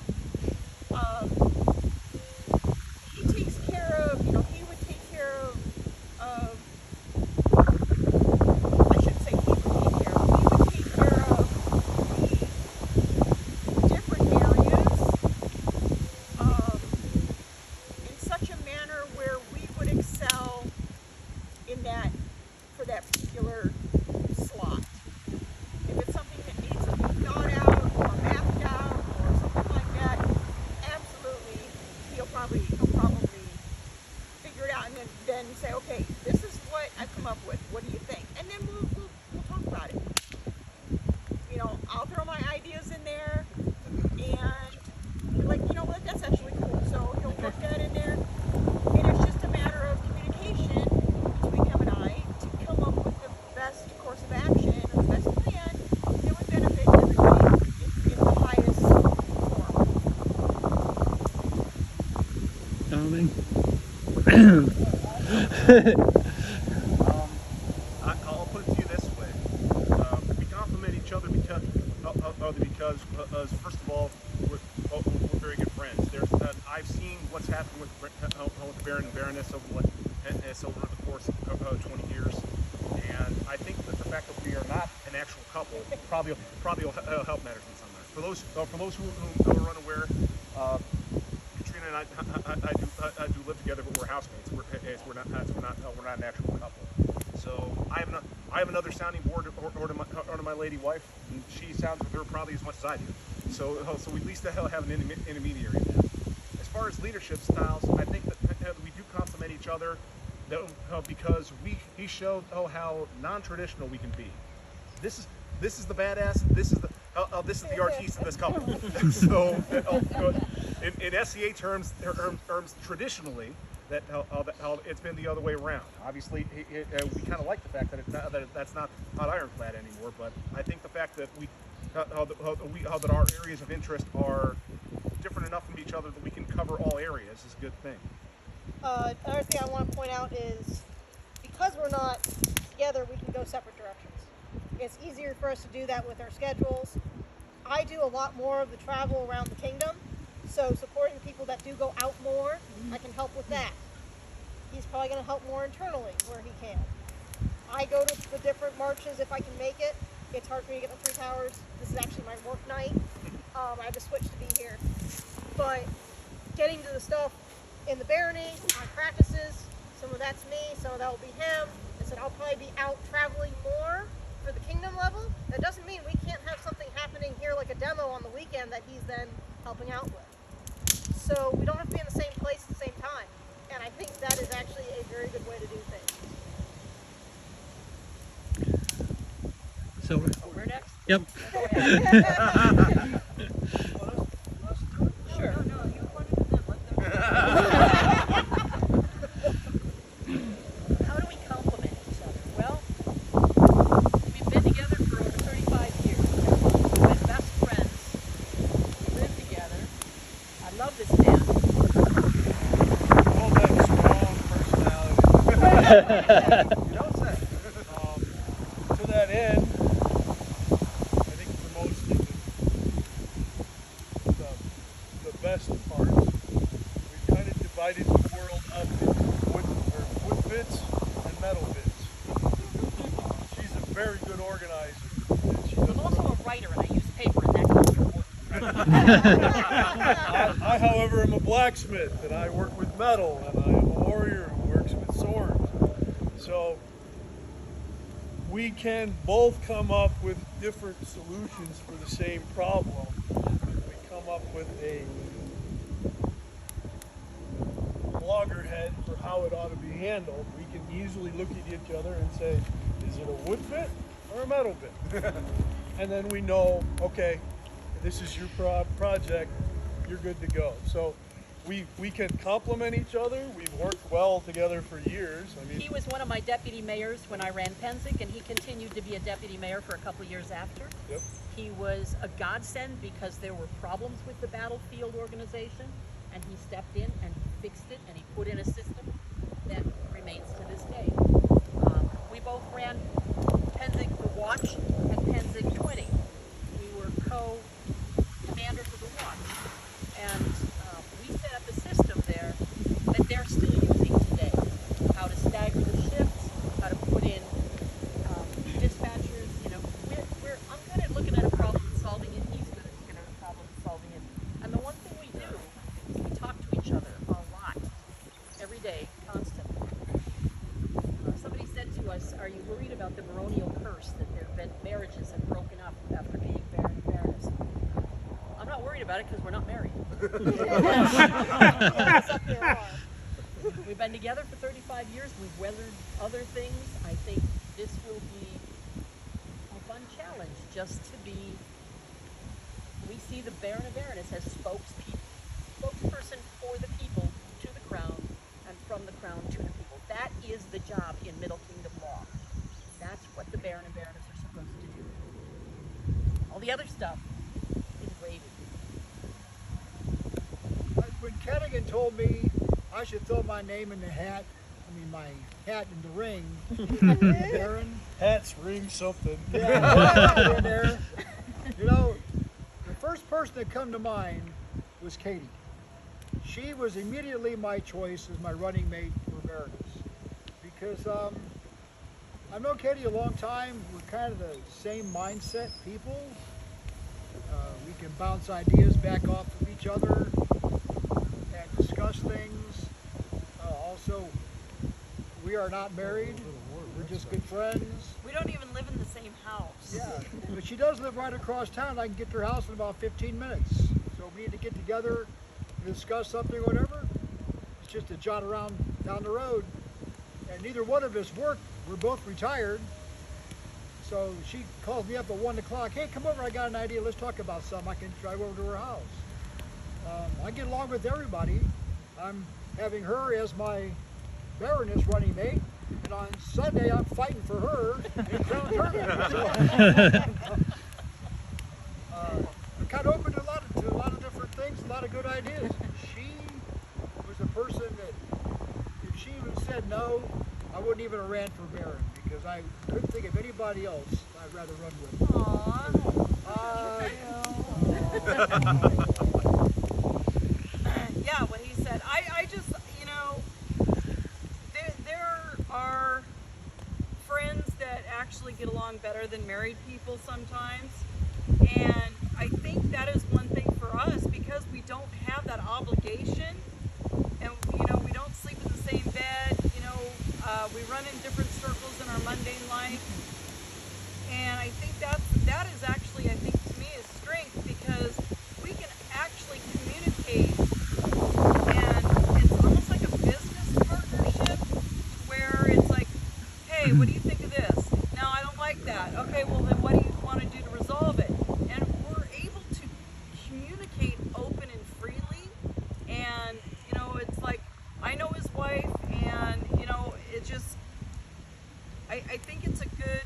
He takes care of, he would take care of I shouldn't say he would take care of, he would take care of the different areas in such a manner where we would excel in that, for that particular slot. If it's something that needs to be thought out or mapped out or something like that, absolutely, he'll probably figure it out and then say, okay, this is what I've come up with. What do you think? And then we'll talk about it. I'll throw my ideas in there, and like, what, that's actually cool. So he'll put that in there, and it's just a matter of communication between him and I to come up with the best course of action and the best plan that would benefit everybody in the highest form. I'll put it to you this way: we complement each other because first of all, we're very good friends. I've seen what's happened with the Baron and Baroness over the course of 20 years, and I think that the fact that we are not an actual couple probably will help matters in some manner. For those who are unaware, Katrina and I do live together, but we're housemates. We're not an actual couple. So I have another sounding board to my lady wife, and she sounds with her probably as much as I do. So we at least have an intermediary there. As far as leadership styles, I think that we do complement each other because he showed how non-traditional we can be. This is the badass. This is the artiste in this couple. So in SCA terms, traditionally, that it's been the other way around. Obviously, we kind of like the fact that that's not ironclad anymore. But I think the fact that that our areas of interest are different enough from each other that we can cover all areas is a good thing. Another thing I want to point out is because we're not together, we can go separate directions. It's easier for us to do that with our schedules. I do a lot more of the travel around the kingdom, so supporting people that do go out more, I can help with that. He's probably going to help more internally where he can. I go to the different marches if I can make it. It's hard for me to get the 3 towers. This is actually my work night. I had to switch to be here. But getting to the stuff in the barony, on practices, some of that's me, some of that will be him. I said I'll probably be out traveling more for the kingdom level. That doesn't mean we can't have something happening here like a demo on the weekend that he's then helping out with. So we don't have to be in the same place at the same time. And I think that is actually a very good way to do things. So We're next? Yep. Sure. No, you pointed to them. Let them. How do we complement each other? Well, we've been together for over 35 years. We've been best friends. We live together. I love this man. All that strong personality. You don't say. To that end, I think for most of the best parts, we've kind of divided the world up into wood bits and metal bits. She's a very good organizer. And she I'm does also a writer and I use paper and that comes important. I, however, am a blacksmith and I work with metal, and I am a warrior who works with swords. So we can both come up with different solutions for the same problem. We come up with a loggerhead for how it ought to be handled. We can easily look at each other and say, is it a wood bit or a metal bit? And then we know, okay, this is your project. you're good to go. So we can complement each other. We've worked well together for years. I mean, He was one of my deputy mayors when I ran Penzic, and he continued to be a deputy mayor for a couple of years after. yep. He was a godsend because there were problems with the battlefield organization, and he stepped in and fixed it, and he put in a system that remains to this day. We both ran Penzic the Watch and Penzic 20. We were co-commanders of the Watch, and we set up a system there that they're still using today. How to stagger the shifts, how to put in dispatchers. You know, I'm good at looking at a problem and solving it. He's good at looking at a problem and solving it. And the one thing we do is we talk to each other a lot, every day, constantly. Somebody said to us, "Are you worried about the baronial curse that their marriages have broken up after being baron and baroness?" I'm not worried about it because we're not married. We've been together for 35 years. We've weathered other things. I think this will be a fun challenge just to be, we see the Baron and Baroness as spokesperson for the people to the crown and from the crown to the people. That is the job in Middle Kingdom law. That's what the Baron and Baroness are supposed to do. All the other stuff is gravy. When Cadigan told me I should throw my name in the hat, my hat in the ring, Baron. Hats ring something. Yeah, in there. You know, the first person that come to mind was Katie. She was immediately my choice as my running mate for Baroness. Because I've known Katie a long time. We're kind of the same mindset people. We can bounce ideas back off of each other and discuss things. Also, we are not married. We're just good friends. We don't even live in the same house. Yeah, but she does live right across town. I can get to her house in about 15 minutes. So we need to get together and discuss something or whatever. It's just a jot around down the road. And neither one of us work. We're both retired. So she calls me up at 1 o'clock. Hey, come over. I got an idea. Let's talk about something. I can drive over to her house. I get along with everybody. I'm having her as my Baroness running mate. And on Sunday, I'm fighting for her in Crown Tournament. I'm kind of open to a lot of different things, a lot of good ideas. She was a person that, if she would have said no, I wouldn't even have ran for Baron because I couldn't think of anybody else I'd rather run with. Yeah, what he said. I just, there are friends that actually get along better than married people sometimes. And I think that is one thing for us because we don't have that obligation. And, we don't sleep in the same bed. We run in different circles in our mundane life. And I think that is actually, I think, to me, is strength because we can actually communicate. And it's almost like a business partnership where it's like, hey, what do you think of this? No, I don't like that. Okay, well then what do you want to do to resolve it? And we're able to communicate open and freely. And, it's like, I know his wife and, it just, I think it's a good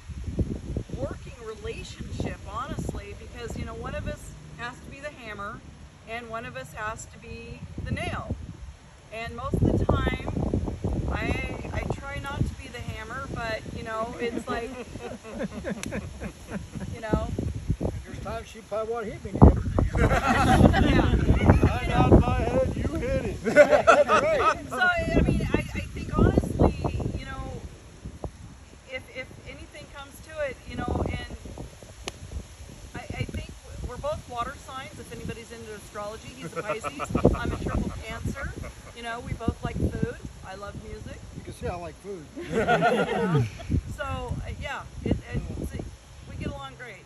working relationship, honestly, because, one of us has to be the hammer and one of us has to be the nail. And most of the time, I try not to be the hammer, but, it's like, There's times she probably won't hit me. I nod my head, you hit it. That's right. So, I think honestly, if anything comes to it, and I think we're both water signs, if anybody's into astrology. He's a Pisces, I'm a triple Cancer. We both like food. I love music. You can see I like food. So, yeah, we get along great.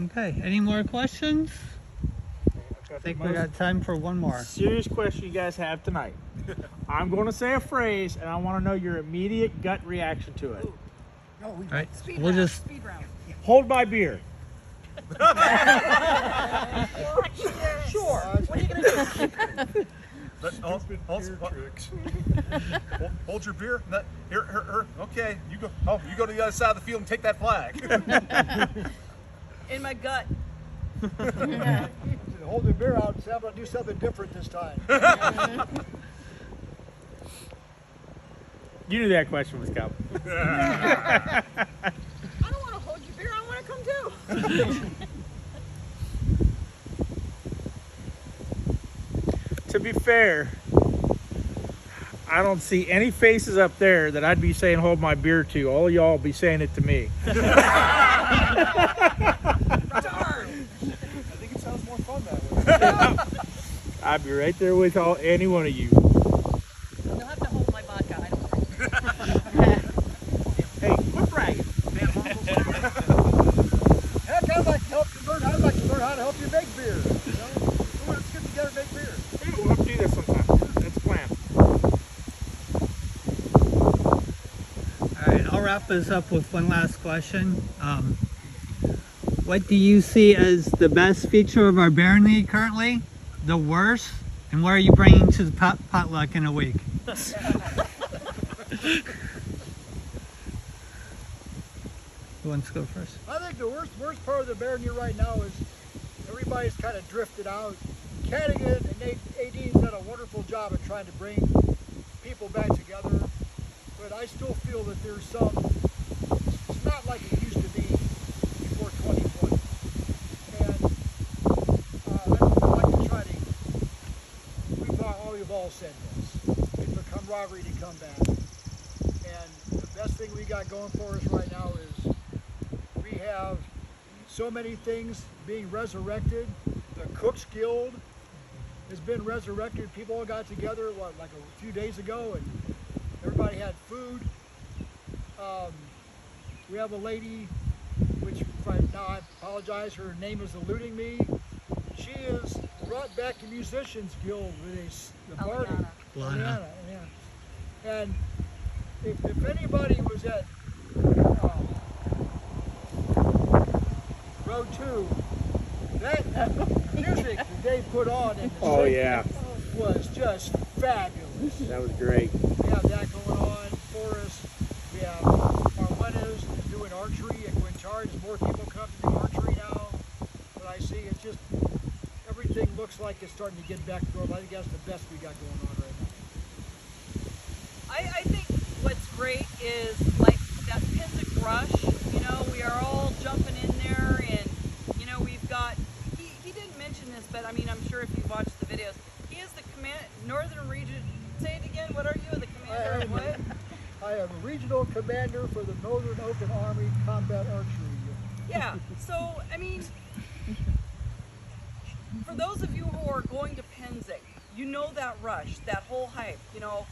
Okay, any more questions? I think we got time for one more. Serious question you guys have tonight. I'm going to say a phrase, and I want to know your immediate gut reaction to it. All right, Speed we'll round. just Speed round. Hold my beer. Sure. What are you gonna do? Hold your beer. Here. Okay, you go. Oh, you go to the other side of the field and take that flag. In my gut. Hold your beer out and say I'm going to do something different this time. You knew that question was coming. I don't want to hold your beer. I want to come too. To be fair, I don't see any faces up there that I'd be saying hold my beer to. All y'all be saying it to me. Darn. I think it sounds more fun that way. I'd be right there with any one of you. You'll have to hold my vodka. I don't know. Hey, quit bragging. Heck, I'd like to help you learn. I'd like to learn how to help you make beer. You know, let's get together and make beer. Hey, we'll have to do that sometime. That's the plan. All right, I'll wrap this up with one last question. What do you see as the best feature of our barony currently? The worst? And what are you bringing to the potluck in a week? Who wants to go first? I think the worst part of the barony right now is everybody's kind of drifted out. Cadigan and AD's done a wonderful job of trying to bring people back together, but I still feel that there's some, it's not like it used to be before 2020. And I'd like to try to, we've all said this, it's for camaraderie to come back. And the best thing we got going for us right now is we have so many things being resurrected. The Cook's Guild has been resurrected. People all got together, like a few days ago, and everybody had food. We have a lady, which right now I apologize, her name is eluding me. She has brought back the Musicians Guild with the Barney. Lana. Yeah. And if anybody was at row 2, that music that they put on in the station was just fabulous. That was great. We have that going on for us. We have our winners doing archery at Quintard. There's more people come to do archery now. But I see it's just, everything looks like it's starting to get back to normal. I think that's the best we got going on right now. I think what's great is like that Penzic rush. You know, we are all jumping in there, and you know we've got. He didn't mention this, but I mean I'm sure if you watch the videos, he is the Northern Region. Say it again. What are you? The commander of what? I am a regional commander for the Northern Open Army Combat Archery Unit. Yeah. So I mean, for those of you who are going to Penzic, you know that rush, that whole hype. You know.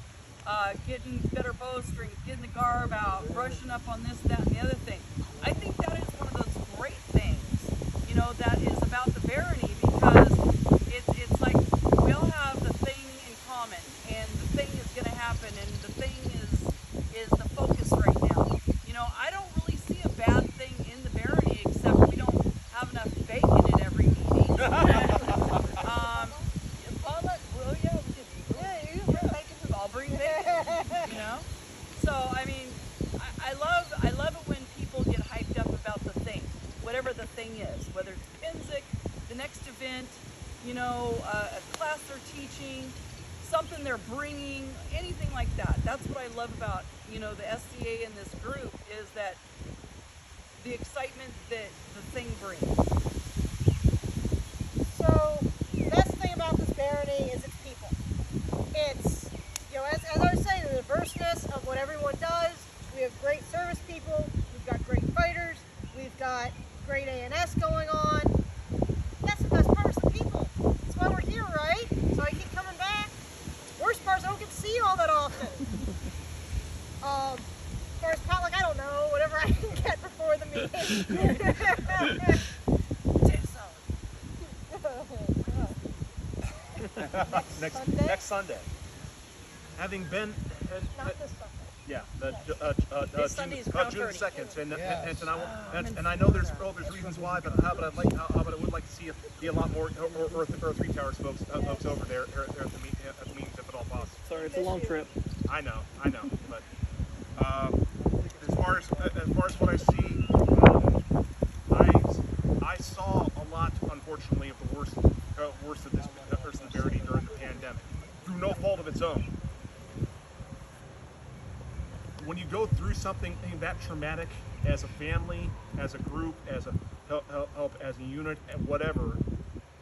Getting better bowstrings, getting the garb out, brushing up on this, that, and the other thing. I think that is one of those great things, you know, that is about the barony, because it's like we all have the thing in common, and the thing is going to happen, and the thing is the focus right now. You know, I don't really see a bad thing in the barony, except we don't have enough bacon at every meeting. I'll bring bacon, you know? So, I mean, I love it when people get hyped up about the thing, whatever the thing is, whether it's Penzic, the next event, you know, a class they're teaching, something they're bringing, anything like that. That's what I love about, you know, the SCA and this group, is that the excitement that the thing brings. So, the best thing about this barony is its people. It's, you know, as I was saying, the diverseness of what everyone does. We have great service people, we've got great fighters, we've got great ANS going on. That's the best part, is the people. That's why we're here, right? So I keep coming back. Worst part is I don't get to see you all that often. As far as potluck, I don't know, whatever I can get before the meeting. Next Sunday. Having been Not this Sunday. Yeah, This Sunday is June Crown 30. 30. 2nd, and Yes. and I know there's reasons why, but I would like to see a lot more or Three Towers folks over there at the meetings if at all possible. Sorry, it's a long trip. I know, but as far as what I see, I saw a lot, unfortunately, of the worst of this severity during the pandemic, through no fault of its own. When you go through something that traumatic, as a family, as a group, as a help, as a unit, and whatever,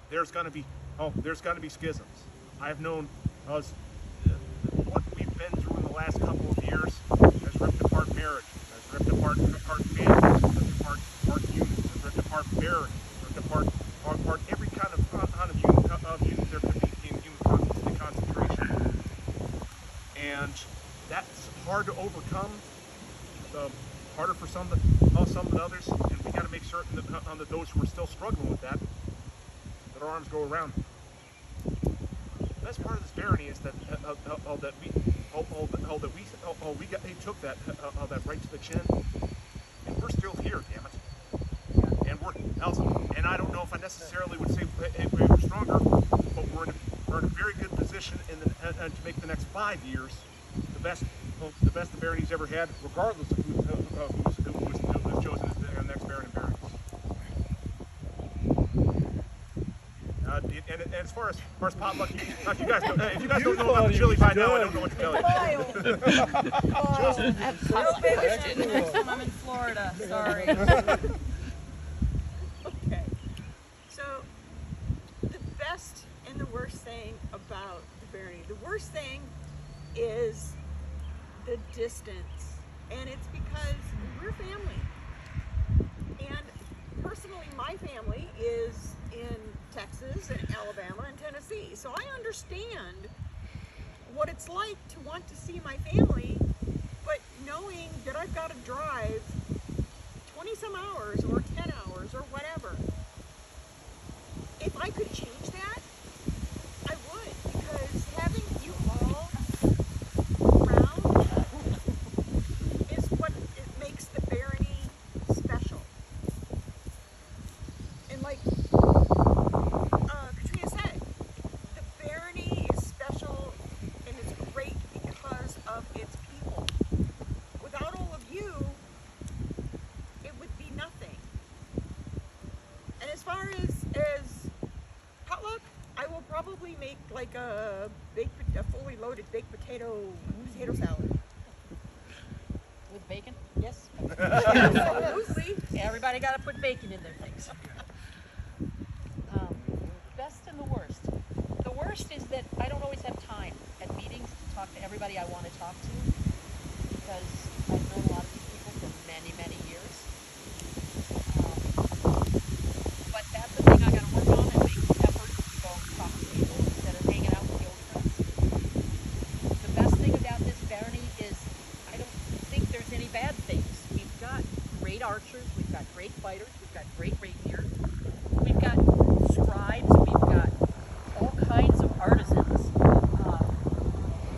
there's gonna be schisms. I've known us. What we've been through in the last couple of years has ripped apart marriage, has ripped apart families, has ripped apart units, has ripped apart barracks, ripped apart every kind of unit there could be in human concentration. And that's hard to overcome, harder for some than others, and we got to make certain that those who are still struggling with that our arms go around them. The best part of this barony is that we took that right to the chin, and we're still here, damn it. And and I don't know if I necessarily would say we're stronger, but we're in a very good position to make the next 5 years the best the barony's ever had, regardless of who was chosen as the next baron and baroness. And as far as potluck, if you guys don't know about the chili by now, I don't know what to tell you. No bacon next time I'm in Florida. Sorry. Okay. So, the best and the worst thing about the barony. The worst thing is the distance. And it's because we're family. And personally, my family is in Texas and Alabama and Tennessee. So I understand what it's like to want to see my family, but knowing that I've got to drive 20 some hours or 10 hours or whatever. If I could change that, I would, because having you all around is what it makes the barony special. And like Katrina said, the barony is special and it's great because of its people. Without all of you, it would be nothing. And as far as potluck, I will probably make like a fully loaded baked potato salad. With bacon? Yes. Absolutely. Yeah, everybody got to put bacon in their things. Best and the worst. The worst is that I don't always have time at meetings to talk to everybody I want to talk to, because I've known a lot of these people for many, many years. But that's the thing I got to work on and make the effort to go talk to people instead of hanging out with the old friends. The best thing about this barony is I don't think there's any bad things. We've got great archers, we've got great fighters, we've got great rapiers, we've got scribes, we've got all kinds of artisans,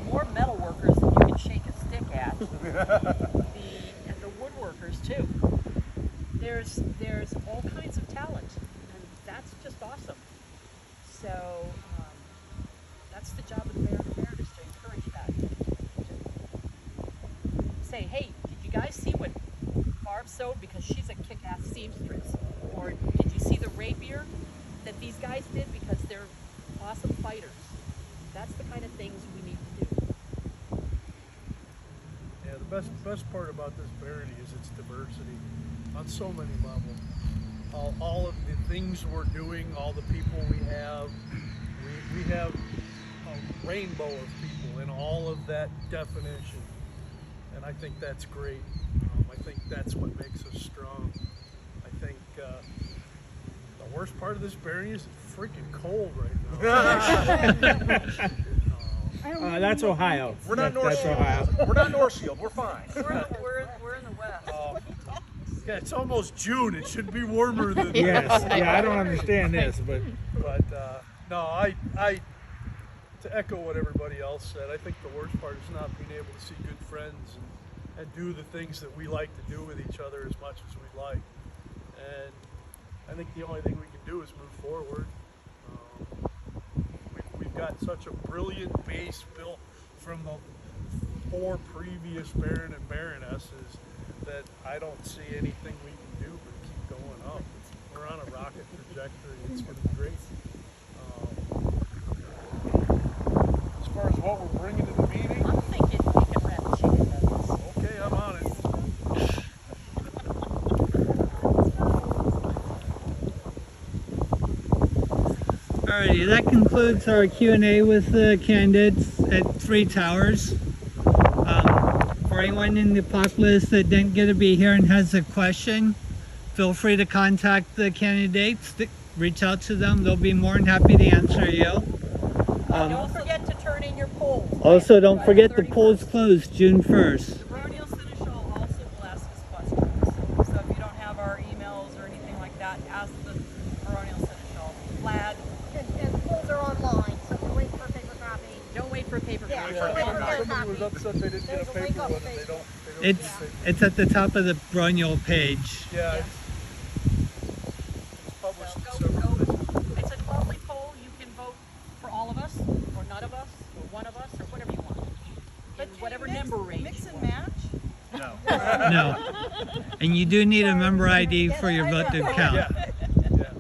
more metal workers than you can shake a stick at. And the woodworkers too. There's all kinds of talent, and that's just awesome. So that's the job of the Baron and Baroness, to encourage that. To say, hey, did you guys see what Barb sewed, because she's a kick-ass seamstress? Or did you see the rapier that these guys did, because they're awesome fighters? That's the kind of things we need to do. Yeah, the best part about this barony is its diversity on so many levels. All of the things we're doing, all the people we have a rainbow of people in all of that definition, and I think that's great. I think that's what makes us strong. I think the worst part of this barony is it's freaking cold right now. That's Ohio. We're not North That's Shield. Ohio. We're not North Shield. We're fine. We're in the West. Yeah, it's almost June. It should be warmer than Yes. Yeah, I don't understand this, but no, to echo what everybody else said, I think the worst part is not being able to see good friends and do the things that we like to do with each other as much as we like. And I think the only thing we can do is move forward. We've got such a brilliant base built from the 4 previous Baron and Baronesses that I don't see anything we can do but keep going up. We're on a rocket trajectory. It's going to be great. As far as what we're bringing to the meeting, I'm thinking we can wrap chicken nuggets. okay, I'm on it. Alrighty, that concludes our Q&A with the candidates at 3 Towers. For anyone in the populace that didn't get to be here and has a question, feel free to contact the candidates. Reach out to them. They'll be more than happy to answer you. Don't forget to turn in your polls. Also, don't forget the polls close June 1st. The Baronial Seneschal also will ask us questions. So if you don't have our emails or anything like that, ask the Baronial Seneschal. Vlad. And the polls are online, so if you're waiting for a paper copy. Don't wait for a paper Yeah, copy. don't wait for a paper Somebody was copy. upset they didn't get a There's a link paper on one and they Facebook. don't It's get paper. it's at the top of the Baronial page. Yeah, Yeah. it's published in Go, several places. It's a monthly poll. You can vote for all of us, or none of us, or one of us, or whatever you want. But In can whatever you number range. mix you and want. match? No. No. And you do need a member ID for your vote to count. Yeah. Yeah.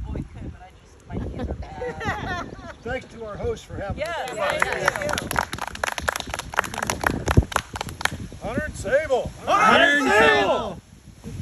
Well, we could, but my knees are bad. Thanks to our host for having us. Yes, thank you. Hunter and Sable. Hunter and Sable.